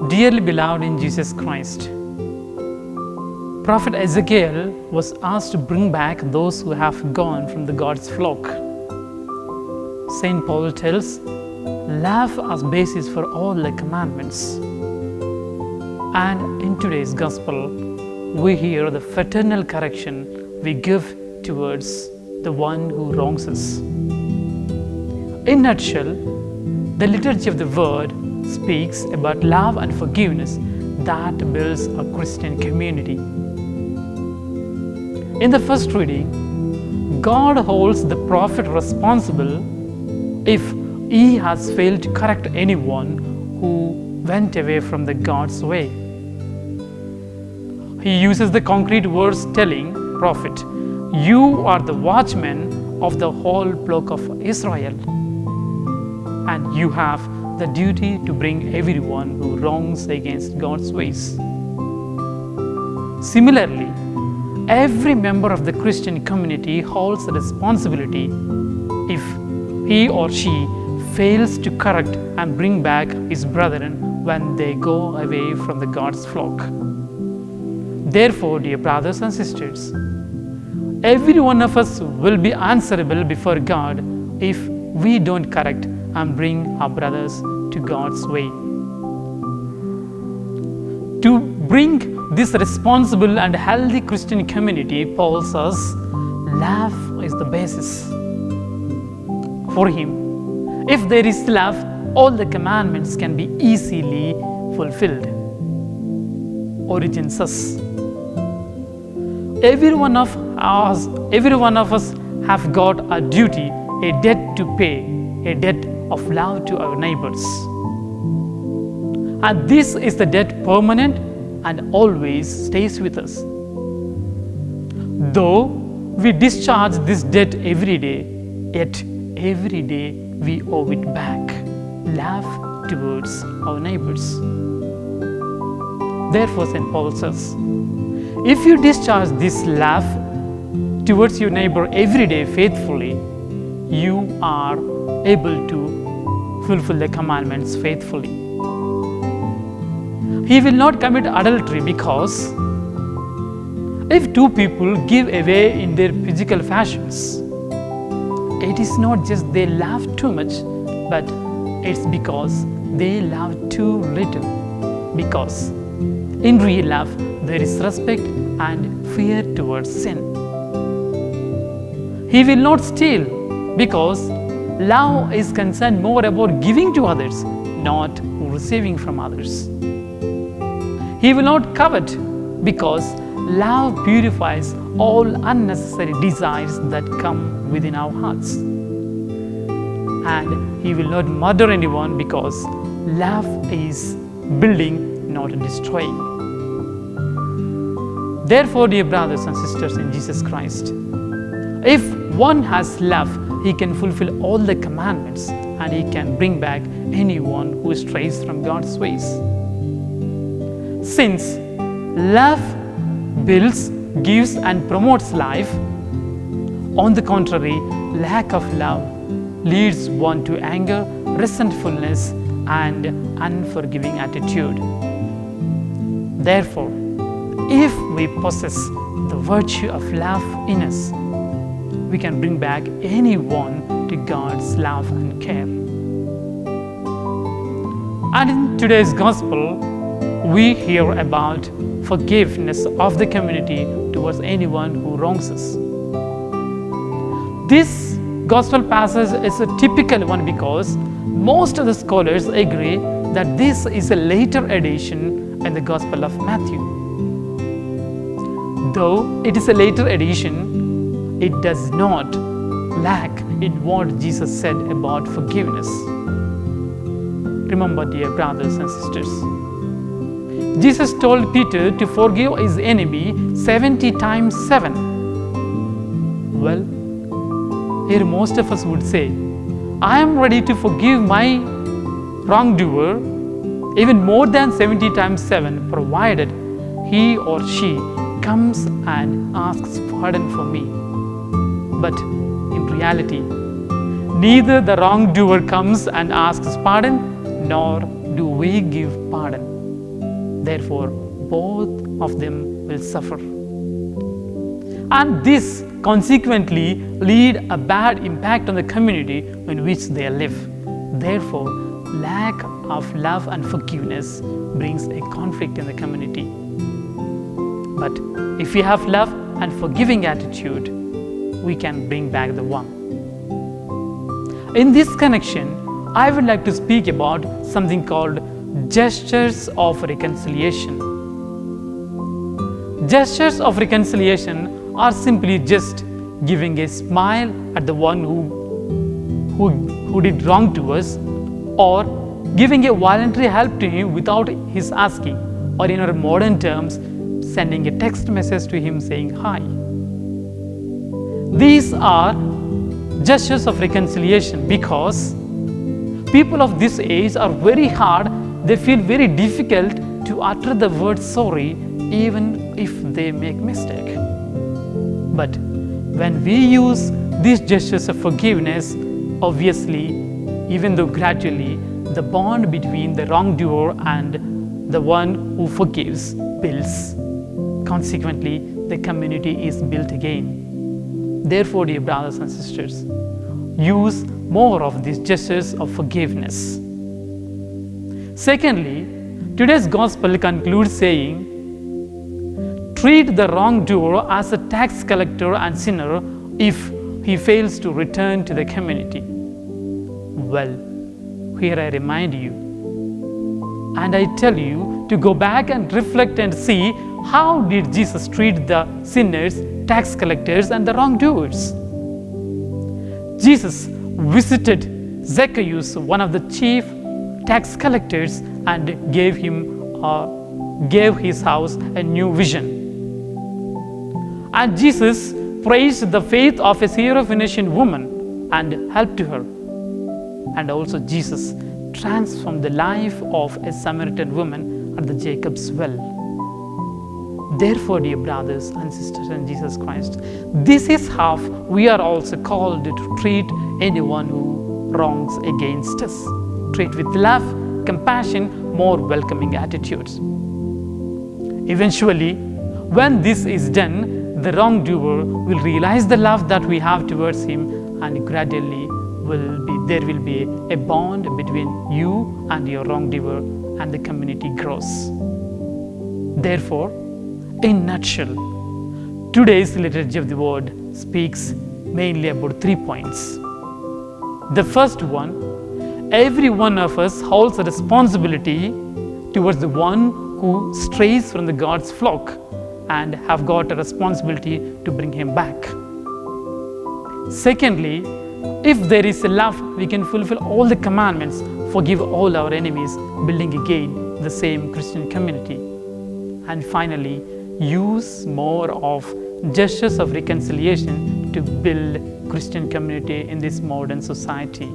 Dearly beloved in Jesus Christ, Prophet Ezekiel was asked to bring back those who have gone from the God's flock. Saint Paul tells, love as basis for all the commandments. And in today's gospel, we hear the fraternal correction we give towards the one who wrongs us. In a nutshell, the liturgy of the word speaks about love and forgiveness that builds a Christian community. In the first reading, God holds the prophet responsible if he has failed to correct anyone who went away from the God's way. He uses the concrete words telling prophet, "You are the watchman of the whole flock of Israel, and you have the duty to bring everyone who wrongs against God's ways." Similarly, every member of the Christian community holds a responsibility if he or she fails to correct and bring back his brethren when they go away from the God's flock. Therefore, dear brothers and sisters, every one of us will be answerable before God if we don't correct and bring our brothers to God's way. To bring this responsible and healthy Christian community, Paul says, love is the basis. For him, if there is love, all the commandments can be easily fulfilled. Origen says, every one of us have got a duty, a debt to pay, a debt of love to our neighbors. And this is the debt permanent and always stays with us. Though we discharge this debt every day, yet every day we owe it back, love towards our neighbors. Therefore, St. Paul says, if you discharge this love towards your neighbor every day faithfully, you are able to fulfill the commandments faithfully. He will not commit adultery because if two people give away in their physical fashions, it is not just they love too much, but it's because they love too little. Because in real love, there is respect and fear towards sin. He will not steal because love is concerned more about giving to others, not receiving from others. He will not covet because love purifies all unnecessary desires that come within our hearts. And he will not murder anyone because love is building, not destroying. Therefore, dear brothers and sisters in Jesus Christ, if one has love, he can fulfill all the commandments and he can bring back anyone who strays from God's ways. Since love builds, gives and promotes life, on the contrary, lack of love leads one to anger, resentfulness and unforgiving attitude. Therefore, if we possess the virtue of love in us, we can bring back anyone to God's love and care. And in today's gospel, we hear about forgiveness of the community towards anyone who wrongs us. This gospel passage is a typical one because most of the scholars agree that this is a later addition in the Gospel of Matthew. Though it is a later addition, it does not lack in what Jesus said about forgiveness. Remember, dear brothers and sisters, Jesus told Peter to forgive his enemy 70 times 7. Well, here most of us would say, I am ready to forgive my wrongdoer even more than 70 times 7, provided he or she comes and asks pardon for me. But in reality, neither the wrongdoer comes and asks pardon, nor do we give pardon. Therefore, both of them will suffer. And this consequently lead a bad impact on the community in which they live. Therefore, lack of love and forgiveness brings a conflict in the community. But if we have love and forgiving attitude, we can bring back the one. In this connection, I would like to speak about something called gestures of reconciliation. Gestures of reconciliation are simply just giving a smile at the one who did wrong to us, or giving a voluntary help to him without his asking, or in our modern terms, sending a text message to him saying hi. These are gestures of reconciliation because people of this age are very hard, they feel very difficult to utter the word sorry even if they make mistake. But when we use these gestures of forgiveness, obviously, even though gradually, the bond between the wrongdoer and the one who forgives builds. Consequently, the community is built again. Therefore, dear brothers and sisters, use more of these gestures of forgiveness. Secondly, today's gospel concludes saying, treat the wrongdoer as a tax collector and sinner if he fails to return to the community. Well, here I remind you, and I tell you to go back and reflect and see how did Jesus treat the sinners, tax collectors and the wrongdoers. Jesus visited Zacchaeus, one of the chief tax collectors, and gave his house a new vision. And Jesus praised the faith of a Syrophoenician woman and helped to her. And also Jesus transformed the life of a Samaritan woman at the Jacob's well. Therefore, dear brothers and sisters in Jesus Christ, this is how we are also called to treat anyone who wrongs against us. Treat with love, compassion, more welcoming attitudes. Eventually, when this is done, the wrongdoer will realize the love that we have towards him, and gradually there will be a bond between you and your wrongdoer, and the community grows. Therefore, in a nutshell, today's liturgy of the word speaks mainly about 3 points. The first one, every one of us holds a responsibility towards the one who strays from the God's flock and have got a responsibility to bring him back. Secondly, if there is a love, we can fulfill all the commandments, forgive all our enemies, building again the same Christian community. And finally, use more of gestures of reconciliation to build Christian community in this modern society.